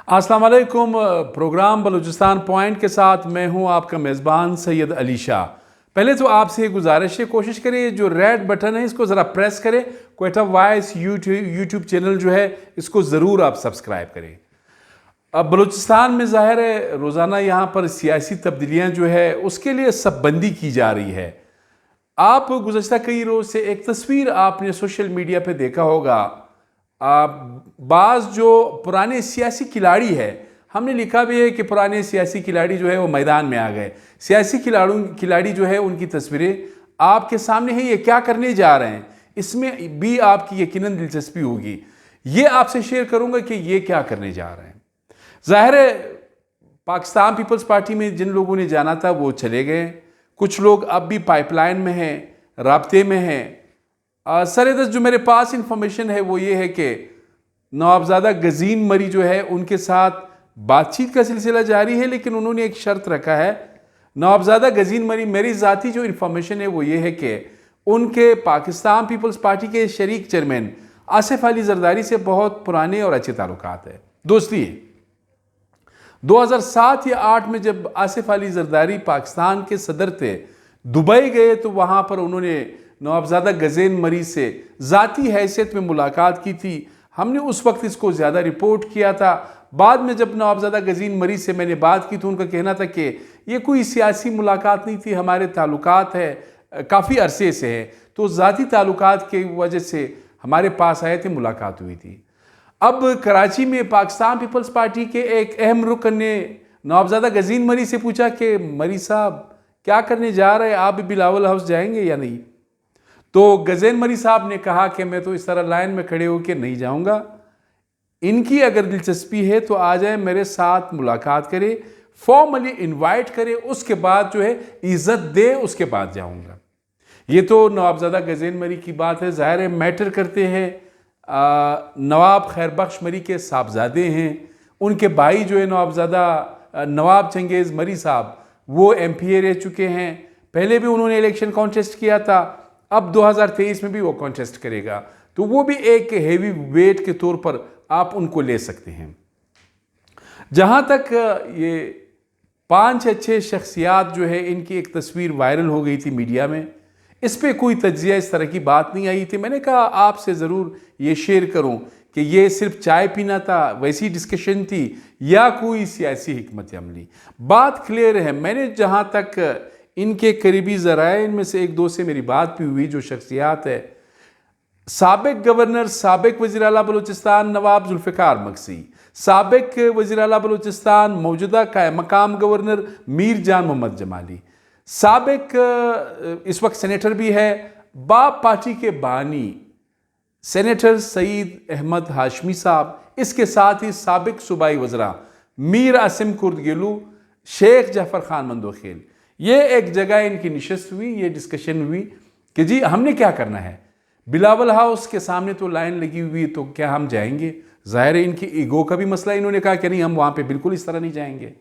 अस्सलाम वालेकुम। Programme Balochistan point के साथ मैं हूं आपका मेज़बान सैयद अली शाह। पहले तो आपसे गुजारिश है, कोशिश करें जो रेड बटन है इसको ज़रा प्रेस करें। क्वेटा वॉइस यूट्यूब चैनल जो है इसको ज़रूर आप सब्सक्राइब करें। अब बलूचिस्तान में ज़ाहिर है रोज़ाना यहाँ पर सियासी तब्दीलियाँ जो है उसके लिए सब बंदी की जा रही है। आप गुज़श्ता कई रोज़ से एक तस्वीर आपने सोशल मीडिया पे देखा होगा। बाज़ जो पुराने सियासी खिलाड़ी है, हमने लिखा भी है कि पुराने सियासी खिलाड़ी जो है वो मैदान में आ गए। सियासी खिलाड़ी जो है उनकी तस्वीरें आपके सामने है, ये क्या करने जा रहे हैं इसमें भी आपकी यकीनन दिलचस्पी होगी। ये आपसे शेयर करूंगा कि ये क्या करने जा रहे हैं। ज़ाहिर है पाकिस्तान पीपल्स पार्टी में जिन लोगों ने जाना था वो चले गए, कुछ लोग अब भी पाइपलाइन में हैं, राब्ते में हैं। सरेदस्त जो मेरे पास इंफॉर्मेशन है वो ये है कि नवाबजादा गजीन मरी जो है उनके साथ बातचीत का सिलसिला जारी है, लेकिन उन्होंने एक शर्त रखा है। नवाबजादा गजीन मरी, मेरी ज़ाती जो इंफॉर्मेशन है वो ये है कि उनके पाकिस्तान पीपल्स पार्टी के शरीक चेयरमैन आसिफ अली जरदारी से बहुत पुराने और अच्छे ताल्लुकात है, दोस्ती है। 2007 या 8 में जब आसिफ अली जरदारी पाकिस्तान के सदर थे, दुबई गए तो वहाँ पर उन्होंने नवाबजादा गजीन मरी से ज़ाती हैसियत में मुलाकात की थी। हमने उस वक्त इसको ज़्यादा रिपोर्ट किया था। बाद में जब नवाबजादा गजीन मरी से मैंने बात की तो उनका कहना था कि ये कोई सियासी मुलाकात नहीं थी, हमारे ताल्लुकात है काफ़ी अरसे से है, तो ज़ाती ताल्लुकात की वजह से हमारे पास आए थे, मुलाकात हुई थी। अब कराची में पाकिस्तान पीपल्स पार्टी के एक अहम रुकन ने नवाबजादा गजीन मरी से पूछा कि मरी साहब क्या करने जा रहे हैं, आप भी बिलावल हाउस जाएंगे या नहीं? तो गजीन मरी साहब ने कहा कि मैं तो इस तरह लाइन में खड़े होकर नहीं जाऊंगा, इनकी अगर दिलचस्पी है तो आ जाए मेरे साथ मुलाकात करे, फॉर्मली इनवाइट करे, उसके बाद जो है इज्जत दे, उसके बाद जाऊंगा। ये तो नवाबजादा गजीन मरी की बात है। ज़ाहिर है मैटर करते हैं नवाब खैर बख्श मरी के साहबजादे हैं, उनके भाई जो है नवाबजादा नवाब चंगेज़ मरी साहब वो MPA रह चुके हैं। पहले भी उन्होंने इलेक्शन कॉन्टेस्ट किया था, अब 2023 में भी वो कॉन्टेस्ट करेगा, तो वो भी एक हेवी वेट के तौर पर आप उनको ले सकते हैं। जहाँ तक ये 5 अच्छे शख्सियात जो है इनकी एक तस्वीर वायरल हो गई थी मीडिया में, इस पे कोई तज्जिया इस तरह की बात नहीं आई थी। मैंने कहा आपसे ज़रूर ये शेयर करूं कि ये सिर्फ चाय पीना था, वैसी डिस्कशन थी या कोई सियासी हिकमत अमली। बात क्लियर है। मैंने जहाँ तक इनके करीबी ज़राए इनमें से एक दो से मेरी बात भी हुई, जो शख्सियात है साबिक गवर्नर साबिक वज़ीर आला बलूचिस्तान नवाब जुल्फ़िकार मक्सी, साबिक वज़ीर आला बलूचिस्तान मौजूदा मकाम गवर्नर मीर जान मोहम्मद जमाली, साबिक इस वक्त सेनेटर भी है, बाप पार्टी के बानी सेनेटर सईद अहमद हाशमी साहब, इसके साथ ही साबिक सूबाई वज़रा मीर आसिम कुर्दगेलू, शेख जाफ़र खान मंदोखेल। ये एक जगह इनकी निशस्त हुई, ये डिस्कशन हुई कि जी हमने क्या करना है। बिलावल हाउस के सामने तो लाइन लगी हुई, तो क्या हम जाएंगे? ज़ाहिर है इनकी ईगो का भी मसला, इन्होंने कहा कि नहीं हम वहाँ पे बिल्कुल इस तरह नहीं जाएंगे।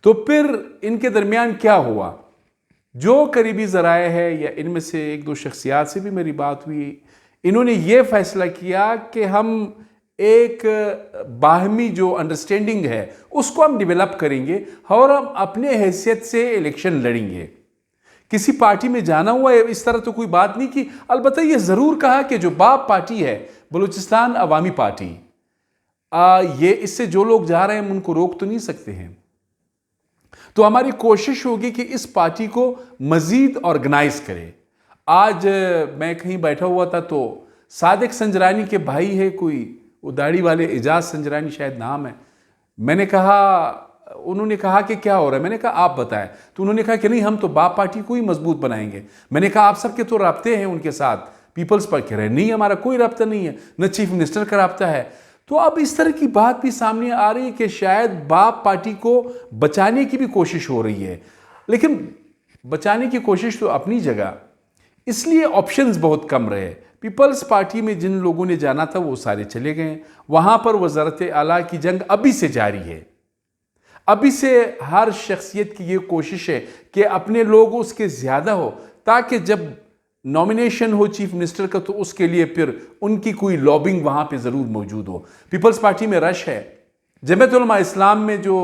तो फिर इनके दरमियान क्या हुआ? जो करीबी ज़राए है या इनमें से एक दो शख्सियात से भी मेरी बात हुई, इन्होंने ये फैसला किया कि हम एक बाहमी जो अंडरस्टैंडिंग है उसको हम डेवलप करेंगे और हम अपने हैसियत से इलेक्शन लड़ेंगे। किसी पार्टी में जाना हुआ है इस तरह तो कोई बात नहीं की। अलबत्ता ये ज़रूर कहा कि जो बाप पार्टी है बलूचिस्तान अवामी पार्टी, ये इससे जो लोग जा रहे हैं हम उनको रोक तो नहीं सकते हैं। तो हमारी कोशिश होगी कि इस पार्टी को मज़ीद ऑर्गेनाइज करें। आज मैं कहीं बैठा हुआ था तो सादिक संजरानी के भाई है कोई, वो दाढ़ी वाले, एजाज संजरानी शायद नाम है। मैंने कहा, उन्होंने कहा कि क्या हो रहा है? मैंने कहा आप बताएं। तो उन्होंने कहा कि नहीं हम तो बाप पार्टी को ही मजबूत बनाएंगे। मैंने कहा आप सबके तो राब्ते हैं उनके साथ, पीपल्स पर कह रहे नहीं हमारा कोई राब्ता नहीं है, न चीफ मिनिस्टर का राब्ता है। तो अब इस तरह की बात भी सामने आ रही है कि शायद बाप पार्टी को बचाने की भी कोशिश हो रही है, लेकिन बचाने की कोशिश तो अपनी जगह, इसलिए ऑप्शंस बहुत कम रहे। पीपल्स पार्टी में जिन लोगों ने जाना था वो सारे चले गए, वहाँ पर वज़ारत आला की जंग अभी से जारी है। अभी से हर शख्सियत की ये कोशिश है कि अपने लोग उसके ज़्यादा हो, ताकि जब नॉमिनेशन हो चीफ मिनिस्टर का तो उसके लिए फिर उनकी कोई लॉबिंग वहाँ पे ज़रूर मौजूद हो। पीपल्स पार्टी में रश है, جمعیت علماء اسلام میں جو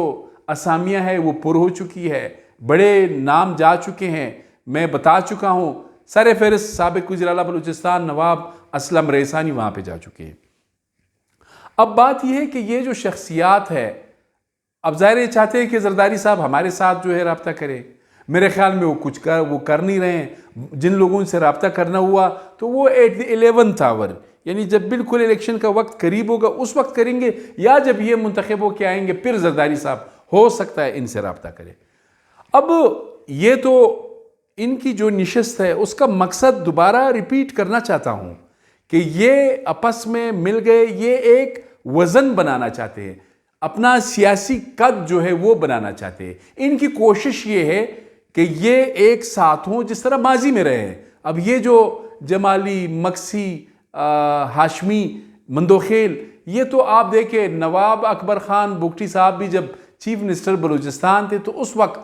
اسامیاں ہیں وہ پر ہو چکی ہے، بڑے نام جا چکے ہیں، میں بتا چکا ہوں، سر فہرست سابق وزیر اعلیٰ بلوچستان نواب اسلم ریسانی وہاں پہ جا چکے ہیں۔ اب بات یہ ہے کہ یہ جو شخصیات ہے، اب ظاہر یہ چاہتے ہیں کہ زرداری صاحب ہمارے ساتھ جو ہے رابطہ کرے، میرے خیال میں وہ کر نہیں رہے ہیں۔ جن لوگوں سے رابطہ کرنا ہوا تو وہ ایٹ دی 11th آور، یعنی جب بالکل الیکشن کا وقت قریب ہوگا اس وقت کریں گے، یا جب یہ منتخب ہو کے آئیں گے پھر زرداری صاحب ہو سکتا ہے ان سے رابطہ کرے۔ اب یہ تو ان کی جو نشست ہے اس کا مقصد دوبارہ ریپیٹ کرنا چاہتا ہوں کہ یہ آپس میں مل گئے، یہ ایک وزن بنانا چاہتے ہیں، اپنا سیاسی قد جو ہے وہ بنانا چاہتے ہیں۔ ان کی کوشش یہ ہے کہ یہ ایک ساتھ ہوں جس طرح ماضی میں رہے ہیں۔ اب یہ جو جمالی، مکسی، ہاشمی، مندوخیل، یہ تو آپ دیکھیں نواب اکبر خان بگٹی صاحب بھی جب چیف منسٹر بلوچستان تھے تو اس وقت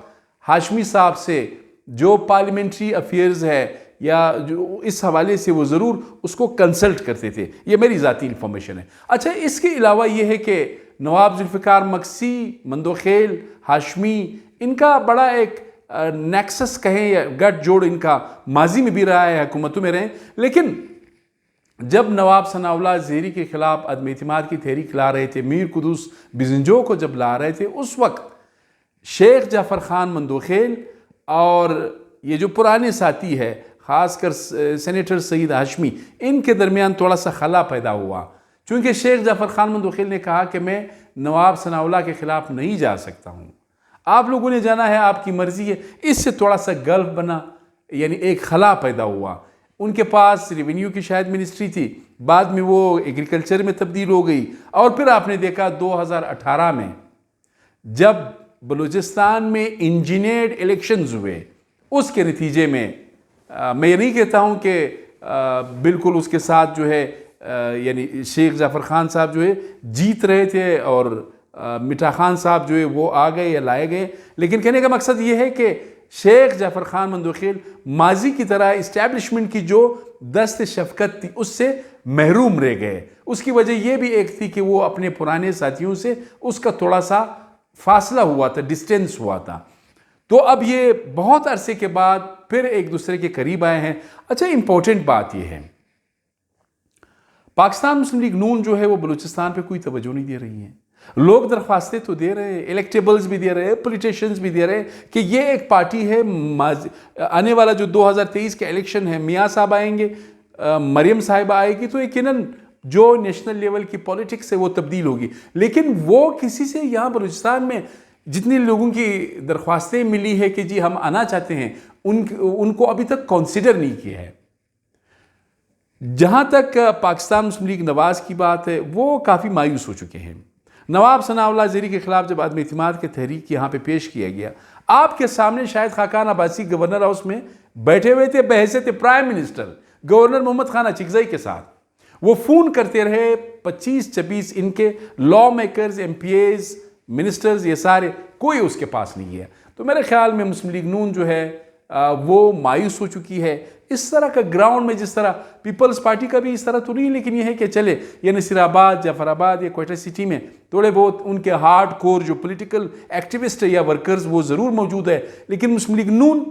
ہاشمی صاحب سے جو پارلیمنٹری افیئرز ہے یا جو اس حوالے سے وہ ضرور اس کو کنسلٹ کرتے تھے، یہ میری ذاتی انفارمیشن ہے۔ اچھا، اس کے علاوہ یہ ہے کہ نواب ذوالفقار مکسی، مندوخیل، ہاشمی، ان کا بڑا ایک نیکسس کہیں یا گٹھ جوڑ ان کا ماضی میں بھی رہا ہے، حکومتوں میں رہے، لیکن جب نواب ثناء اللہ زہری کے خلاف عدم اعتماد کی تحریک لا رہے تھے، میر قدوس بزنجو کو جب لا رہے تھے، اس وقت شیخ جعفر خان مندوخیل اور یہ جو پرانے ساتھی ہے خاص کر سینیٹر سعید ہاشمی، ان کے درمیان تھوڑا سا خلا پیدا ہوا، چونکہ شیخ جعفر خان مندوخیل نے کہا کہ میں نواب ثناء اللہ کے خلاف نہیں جا سکتا ہوں، آپ لوگوں نے جانا ہے، آپ کی مرضی ہے۔ اس سے تھوڑا سا گلف بنا، یعنی ایک خلا پیدا ہوا۔ ان کے پاس ریونیو کی شاید منسٹری تھی، بعد میں وہ ایگریکلچر میں تبدیل ہو گئی، اور پھر آپ نے دیکھا 2018 میں جب بلوچستان میں انجینئرڈ الیکشنز ہوئے، اس کے نتیجے میں میں یہ نہیں کہتا ہوں کہ بالکل اس کے ساتھ جو ہے یعنی شیخ جعفر خان صاحب جو ہے جیت رہے تھے اور مٹھا خان صاحب جو ہے وہ آ گئے یا لائے گئے، لیکن کہنے کا مقصد یہ ہے کہ شیخ جعفر خان مندوخیل ماضی کی طرح اسٹیبلشمنٹ کی جو دست شفقت تھی اس سے محروم رہ گئے۔ اس کی وجہ یہ بھی ایک تھی کہ وہ اپنے پرانے ساتھیوں سے اس کا تھوڑا سا فاصلہ ہوا تھا، ڈسٹینس ہوا تھا۔ تو اب یہ بہت عرصے کے بعد پھر ایک دوسرے کے قریب آئے ہیں۔ اچھا، امپورٹنٹ بات یہ ہے، پاکستان مسلم لیگ نون جو ہے وہ بلوچستان پہ کوئی توجہ نہیں دے رہی ہیں۔ لوگ درخواستیں تو دے رہے ہیں، الیکٹیبلز بھی دے رہے ہیں، پولیٹیشنز بھی دے رہے ہیں کہ یہ ایک پارٹی ہے، آنے والا جو 2023 کے الیکشن ہے، میاں صاحب آئیں گے، مریم صاحبہ آئے گی، تو یقیناً جو نیشنل لیول کی پولیٹکس ہے وہ تبدیل ہوگی، لیکن وہ کسی سے یہاں بلوچستان میں جتنی لوگوں کی درخواستیں ملی ہے کہ جی ہم آنا چاہتے ہیں، ان کو ابھی تک کنسیڈر نہیں کیا ہے۔ جہاں تک پاکستان مسلم لیگ نواز کی بات ہے، وہ کافی مایوس ہو چکے ہیں۔ نواب ثناء اللہ زہری کے خلاف جب عدم اعتماد کے تحریک یہاں پہ پیش کیا گیا، آپ کے سامنے شاہد خاقان عباسی گورنر ہاؤس میں بیٹھے ہوئے تھے بحیثیت prime minister governor Muhammad Khan Achakzai کے ساتھ، وہ فون کرتے رہے 25-26 ان کے lawmakers, MPAs, ministers, یہ سارے، کوئی اس کے پاس نہیں ہے۔ تو میرے خیال میں مسلم لیگ نون جو ہے وہ مایوس ہو چکی ہے۔ اس طرح کا گراؤنڈ میں جس طرح پیپلز پارٹی کا بھی اس طرح تو نہیں، لیکن یہ ہے کہ چلے یہ نصیر آباد، جعفر آباد یا کوئٹہ سٹی میں تھوڑے بہت ان کے ہارڈ کور جو پولیٹیکل ایکٹیوسٹ یا ورکرز وہ ضرور موجود ہے، لیکن مسلم لیگ نون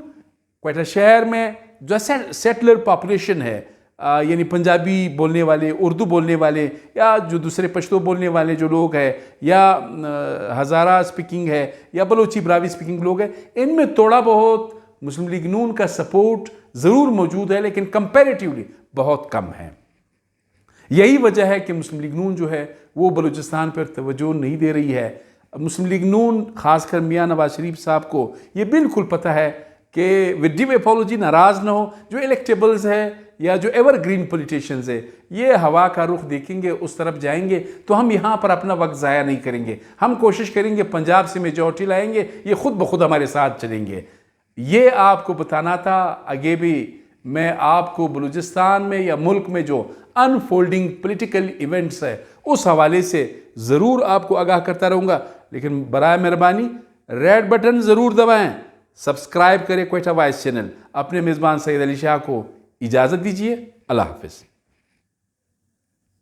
کوئٹہ شہر میں جو سیٹلر پاپولیشن ہے، یعنی پنجابی بولنے والے، اردو بولنے والے، یا جو دوسرے پشتو بولنے والے جو لوگ ہیں، یا ہزارہ سپیکنگ ہے، یا بلوچی براوی سپیکنگ لوگ ہیں، ان میں تھوڑا بہت مسلم لیگ نون کا سپورٹ ضرور موجود ہے، لیکن کمپیریٹیولی بہت کم ہے۔ یہی وجہ ہے کہ مسلم لیگ نون جو ہے وہ بلوچستان پر توجہ نہیں دے رہی ہے۔ مسلم لیگ نون خاص کر میاں نواز شریف صاحب کو یہ بالکل پتہ ہے کہ ود ڈیو اپولوجی ناراض نہ ہو، جو الیکٹیبلز ہے یا جو ایور گرین پولیٹیشنز ہے، یہ ہوا کا رخ دیکھیں گے، اس طرف جائیں گے، تو ہم یہاں پر اپنا وقت ضائع نہیں کریں گے۔ ہم کوشش کریں گے پنجاب سے میجورٹی لائیں گے، یہ خود بخود ہمارے ساتھ چلیں گے۔ یہ آپ کو بتانا تھا۔ آگے بھی میں آپ کو بلوچستان میں یا ملک میں جو انفولڈنگ پولیٹیکل ایونٹس ہے اس حوالے سے ضرور آپ کو آگاہ کرتا رہوں گا، لیکن برائے مہربانی ریڈ بٹن ضرور دبائیں، سبسکرائب کریں کوئٹہ وائس چینل۔ اپنے میزبان سید علی شاہ کو اجازت دیجیے، اللہ حافظ۔